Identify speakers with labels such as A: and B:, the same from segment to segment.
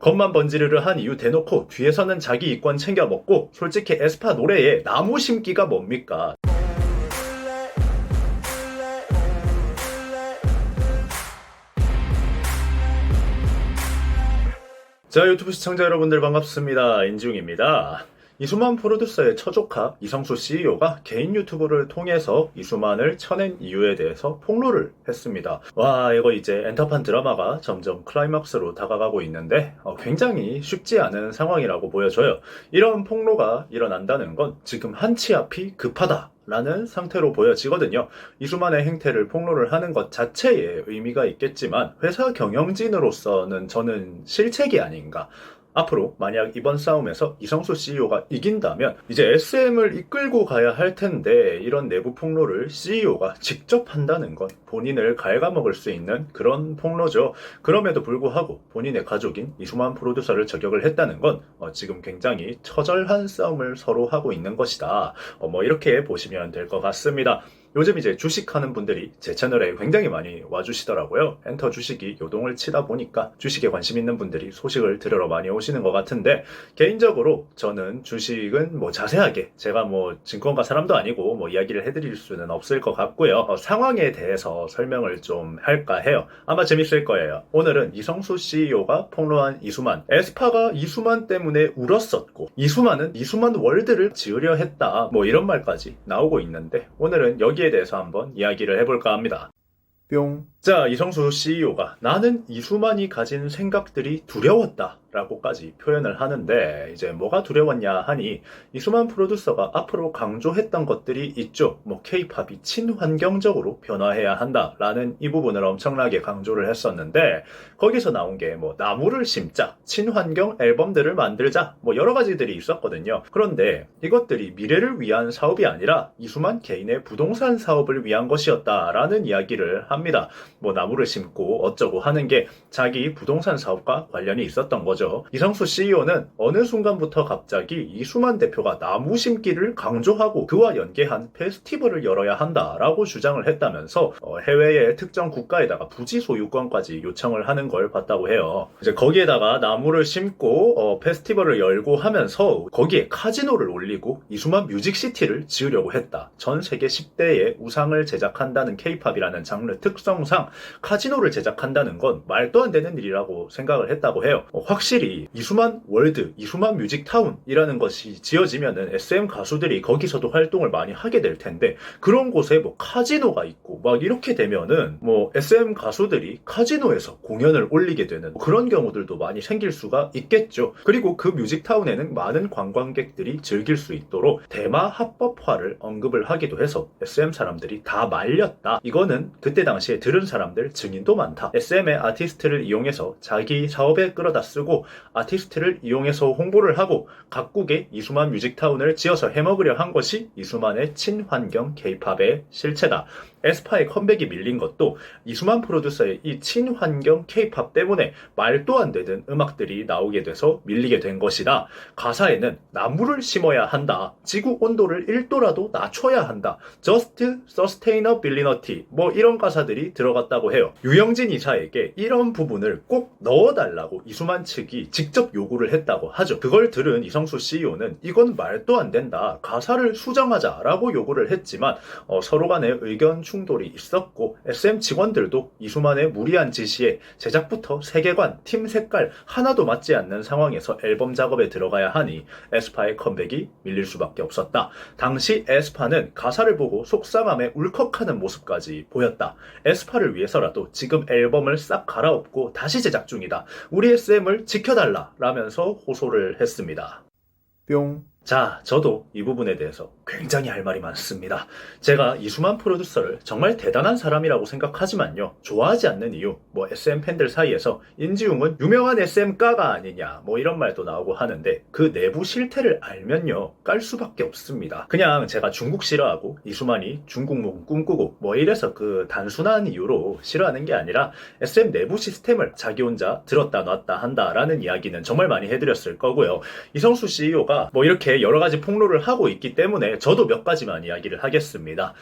A: 겉만 번지르르 한 이유 대놓고 뒤에서는 자기 이권 챙겨 먹고 솔직히 에스파 노래에 나무 심기가 뭡니까? 자, 유튜브 시청자 여러분들 반갑습니다. 인중입니다. 이수만 프로듀서의 처조카 이성수 CEO가 개인 유튜브를 통해서 이수만을 쳐낸 이유에 대해서 폭로를 했습니다. 와, 이거 이제 엔터판 드라마가 점점 클라이막스로 다가가고 있는데 굉장히 쉽지 않은 상황이라고 보여져요. 이런 폭로가 일어난다는 건 지금 한치 앞이 급하다 라는 상태로 보여지거든요. 이수만의 행태를 폭로를 하는 것 자체에 의미가 있겠지만 회사 경영진으로서는 저는 실책이 아닌가. 앞으로 만약 이번 싸움에서 이성수 CEO가 이긴다면 이제 SM을 이끌고 가야 할 텐데 이런 내부 폭로를 CEO가 직접 한다는 건 본인을 갉아먹을 수 있는 그런 폭로죠. 그럼에도 불구하고 본인의 가족인 이수만 프로듀서를 저격을 했다는 건 지금 굉장히 처절한 싸움을 서로 하고 있는 것이다. 이렇게 보시면 될 것 같습니다. 요즘 이제 주식하는 분들이 제 채널에 굉장히 많이 와주시더라고요. 엔터 주식이 요동을 치다 보니까 주식에 관심 있는 분들이 소식을 들으러 많이 오시는 것 같은데 개인적으로 저는 주식은 자세하게 제가 증권가 사람도 아니고 이야기를 해드릴 수는 없을 것 같고요. 상황에 대해서 설명을 좀 할까 해요. 아마 재밌을 거예요. 오늘은 이성수 CEO가 폭로한 이수만, 에스파가 이수만 때문에 울었었고 이수만은 이수만 월드를 지으려 했다 이런 말까지 나오고 있는데 오늘은 여기에 대해서 한번 이야기를 해볼까 합니다. 뿅. 자, 이성수 CEO가 나는 이수만이 가진 생각들이 두려웠다 라고까지 표현을 하는데 이제 뭐가 두려웠냐 하니 이수만 프로듀서가 앞으로 강조했던 것들이 있죠. K-팝이 친환경적으로 변화해야 한다 라는 이 부분을 엄청나게 강조를 했었는데 거기서 나온 게 나무를 심자, 친환경 앨범들을 만들자 여러 가지들이 있었거든요. 그런데 이것들이 미래를 위한 사업이 아니라 이수만 개인의 부동산 사업을 위한 것이었다 라는 이야기를 합니다. 나무를 심고 어쩌고 하는 게 자기 부동산 사업과 관련이 있었던 거죠. 이성수 CEO는 어느 순간부터 갑자기 이수만 대표가 나무 심기를 강조하고 그와 연계한 페스티벌을 열어야 한다라고 주장을 했다면서 해외의 특정 국가에다가 부지 소유권까지 요청을 하는 걸 봤다고 해요. 이제 거기에다가 나무를 심고 페스티벌을 열고 하면서 거기에 카지노를 올리고 이수만 뮤직시티를 지으려고 했다. 전 세계 10대의 우상을 제작한다는 K-팝이라는 장르 특성상 카지노를 제작한다는 건 말도 안 되는 일이라고 생각을 했다고 해요. 확실히 이수만 월드, 이수만 뮤직타운이라는 것이 지어지면은 SM 가수들이 거기서도 활동을 많이 하게 될 텐데 그런 곳에 카지노가 있고 이렇게 되면은 SM 가수들이 카지노에서 공연을 올리게 되는 그런 경우들도 많이 생길 수가 있겠죠. 그리고 그 뮤직타운에는 많은 관광객들이 즐길 수 있도록 대마 합법화를 언급을 하기도 해서 SM 사람들이 다 말렸다. 이거는 그때 당시에 들은 사람들 증인도 많다. SM의 아티스트를 이용해서 자기 사업에 끌어다 쓰고 아티스트를 이용해서 홍보를 하고 각국에 이수만 뮤직타운을 지어서 해먹으려 한 것이 이수만의 친환경 K-팝의 실체다. 에스파의 컴백이 밀린 것도 이수만 프로듀서의 이 친환경 K-팝 때문에 말도 안 되는 음악들이 나오게 돼서 밀리게 된 것이다. 가사에는 나무를 심어야 한다. 지구 온도를 1도라도 낮춰야 한다. Just sustainability 이런 가사들이 들어갔다고 해요. 유영진 이사에게 이런 부분을 꼭 넣어달라고 이수만 측이 직접 요구를 했다고 하죠. 그걸 들은 이성수 CEO는 이건 말도 안 된다. 가사를 수정하자라고 요구를 했지만 서로 간의 의견 충돌이 있었고 SM 직원들도 이수만의 무리한 지시에 제작부터 세계관, 팀 색깔 하나도 맞지 않는 상황에서 앨범 작업에 들어가야 하니 에스파의 컴백이 밀릴 수밖에 없었다. 당시 에스파는 가사를 보고 속상함에 울컥하는 모습까지 보였다. 에스파를 위해서라도 지금 앨범을 싹 갈아엎고 다시 제작 중이다. 우리 SM을 지켜달라 라면서 호소를 했습니다. 뿅. 자, 저도 이 부분에 대해서 굉장히 할 말이 많습니다. 제가 이수만 프로듀서를 정말 대단한 사람이라고 생각하지만요. 좋아하지 않는 이유, SM 팬들 사이에서 인지웅은 유명한 SM가가 아니냐, 이런 말도 나오고 하는데 그 내부 실태를 알면요. 깔 수밖에 없습니다. 그냥 제가 중국 싫어하고 이수만이 중국몽 꿈꾸고 이래서 그 단순한 이유로 싫어하는 게 아니라 SM 내부 시스템을 자기 혼자 들었다 놨다 한다라는 이야기는 정말 많이 해드렸을 거고요. 이성수 CEO가 이렇게 여러 가지 폭로를 하고 있기 때문에 저도 몇 가지만 이야기를 하겠습니다.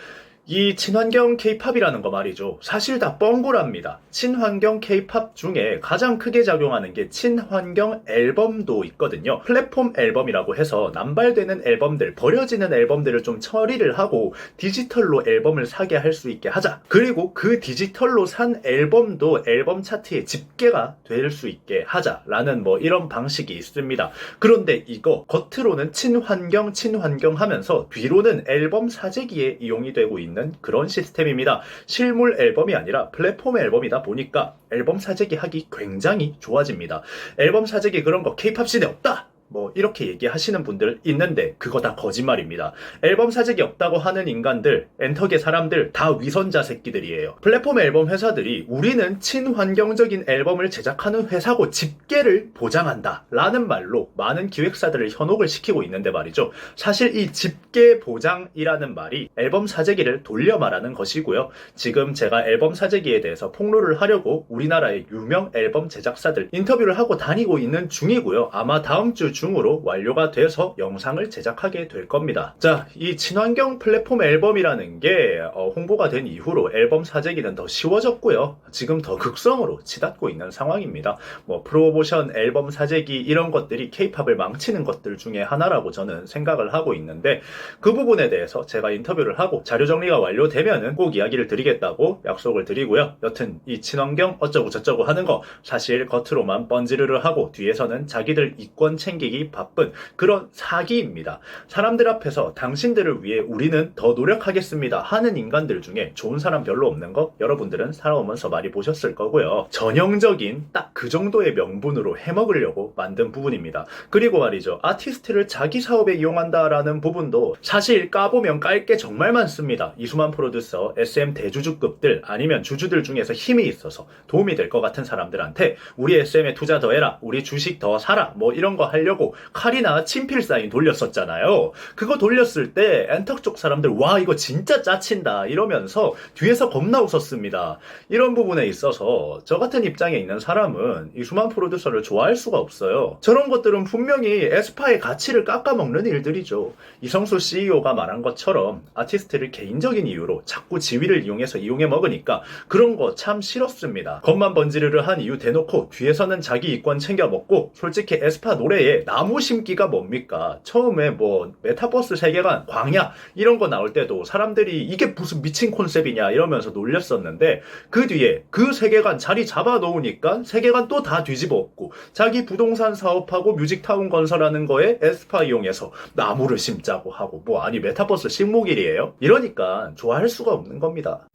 A: 이 친환경 케이팝이라는 거 말이죠. 사실 다 뻥구랍니다. 친환경 케이팝 중에 가장 크게 작용하는 게 친환경 앨범도 있거든요. 플랫폼 앨범이라고 해서 남발되는 앨범들, 버려지는 앨범들을 좀 처리를 하고 디지털로 앨범을 사게 할 수 있게 하자. 그리고 그 디지털로 산 앨범도 앨범 차트에 집계가 될 수 있게 하자라는 뭐 이런 방식이 있습니다. 그런데 이거 겉으로는 친환경 하면서 뒤로는 앨범 사재기에 이용이 되고 있는 그런 시스템입니다. 실물 앨범이 아니라 플랫폼 앨범이다 보니까 앨범 사재기 하기 굉장히 좋아집니다. 앨범 사재기 그런 거 케이팝 씬에 없다! 뭐 이렇게 얘기하시는 분들 있는데 그거 다 거짓말입니다. 앨범 사재기 없다고 하는 인간들, 엔터계 사람들 다 위선자 새끼들이에요. 플랫폼 앨범 회사들이 우리는 친환경적인 앨범을 제작하는 회사고 집계를 보장한다 라는 말로 많은 기획사들을 현혹을 시키고 있는데 말이죠. 사실 이 집계 보장이라는 말이 앨범 사재기를 돌려 말하는 것이고요. 지금 제가 앨범 사재기에 대해서 폭로를 하려고 우리나라의 유명 앨범 제작사들 인터뷰를 하고 다니고 있는 중이고요. 아마 다음 주 중으로 완료가 돼서 영상을 제작하게 될 겁니다. 자, 이 친환경 플랫폼 앨범이라는 게 홍보가 된 이후로 앨범 사재기는 더 쉬워졌고요. 지금 더 극성으로 치닫고 있는 상황입니다. 뭐 프로모션, 앨범 사재기 이런 것들이 케이팝을 망치는 것들 중에 하나라고 저는 생각을 하고 있는데 그 부분에 대해서 제가 인터뷰를 하고 자료 정리가 완료되면은 꼭 이야기를 드리겠다고 약속을 드리고요. 여튼 이 친환경 어쩌고 저쩌고 하는 거 사실 겉으로만 번지르르 하고 뒤에서는 자기들 이권 챙기기 바쁜 그런 사기입니다. 사람들 앞에서 당신들을 위해 우리는 더 노력하겠습니다 하는 인간들 중에 좋은 사람 별로 없는 거 여러분들은 살아오면서 많이 보셨을 거고요. 전형적인 딱 그 정도의 명분으로 해먹으려고 만든 부분입니다. 그리고 말이죠. 아티스트를 자기 사업에 이용한다라는 부분도 사실 까보면 깔 게 정말 많습니다. 이수만 프로듀서, SM 대주주급들 아니면 주주들 중에서 힘이 있어서 도움이 될 것 같은 사람들한테 우리 SM에 투자 더 해라, 우리 주식 더 사라 뭐 이런 거 하려고 칼이나 친필 사인 돌렸었잖아요. 그거 돌렸을 때 엔터 쪽 사람들 와 이거 진짜 짜친다 이러면서 뒤에서 겁나 웃었습니다. 이런 부분에 있어서 저 같은 입장에 있는 사람은 이수만 프로듀서를 좋아할 수가 없어요. 저런 것들은 분명히 에스파의 가치를 깎아먹는 일들이죠. 이성수 CEO가 말한 것처럼 아티스트를 개인적인 이유로 자꾸 지위를 이용해서 이용해 먹으니까 그런 거 참 싫었습니다. 겉만 번지르르 한 이유 대놓고 뒤에서는 자기 이권 챙겨 먹고 솔직히 에스파 노래에 나무 심기가 뭡니까? 처음에 뭐 메타버스 세계관, 광야 이런 거 나올 때도 사람들이 이게 무슨 미친 콘셉트냐 이러면서 놀렸었는데 그 뒤에 그 세계관 자리 잡아 놓으니까 세계관 또 다 뒤집어 엎고 자기 부동산 사업하고 뮤직타운 건설하는 거에 에스파 이용해서 나무를 심자고 하고 뭐 아니 메타버스 식목일이에요? 이러니까 좋아할 수가 없는 겁니다.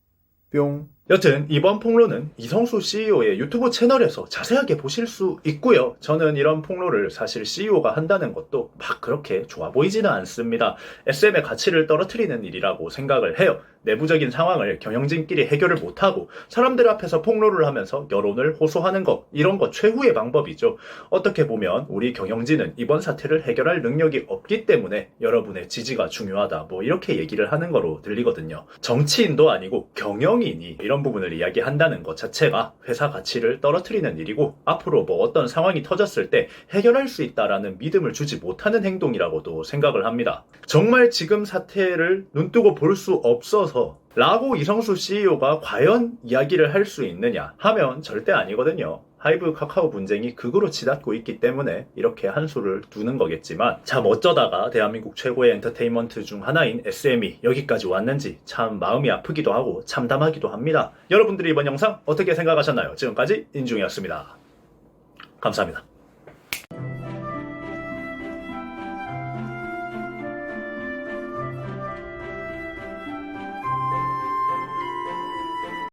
A: 뿅. 여튼 이번 폭로는 이성수 CEO의 유튜브 채널에서 자세하게 보실 수 있고요. 저는 이런 폭로를 사실 CEO가 한다는 것도 막 그렇게 좋아 보이지는 않습니다. SM의 가치를 떨어뜨리는 일이라고 생각을 해요. 내부적인 상황을 경영진끼리 해결을 못하고 사람들 앞에서 폭로를 하면서 여론을 호소하는 것, 이런 거 최후의 방법이죠. 어떻게 보면 우리 경영진은 이번 사태를 해결할 능력이 없기 때문에 여러분의 지지가 중요하다 뭐 이렇게 얘기를 하는 거로 들리거든요. 정치인도 아니고 경영인이 이런 부분을 이야기한다는 것 자체가 회사 가치를 떨어뜨리는 일이고 앞으로 뭐 어떤 상황이 터졌을 때 해결할 수 있다라는 믿음을 주지 못하는 행동이라고도 생각을 합니다. 정말 지금 사태를 눈뜨고 볼 수 없어서 라고 이성수 CEO가 과연 이야기를 할 수 있느냐 하면 절대 아니거든요. 하이브 카카오 분쟁이 극으로 치닫고 있기 때문에 이렇게 한 수를 두는 거겠지만 참 어쩌다가 대한민국 최고의 엔터테인먼트 중 하나인 SM이 여기까지 왔는지 참 마음이 아프기도 하고 참담하기도 합니다. 여러분들이 이번 영상 어떻게 생각하셨나요? 지금까지 인중이었습니다. 감사합니다.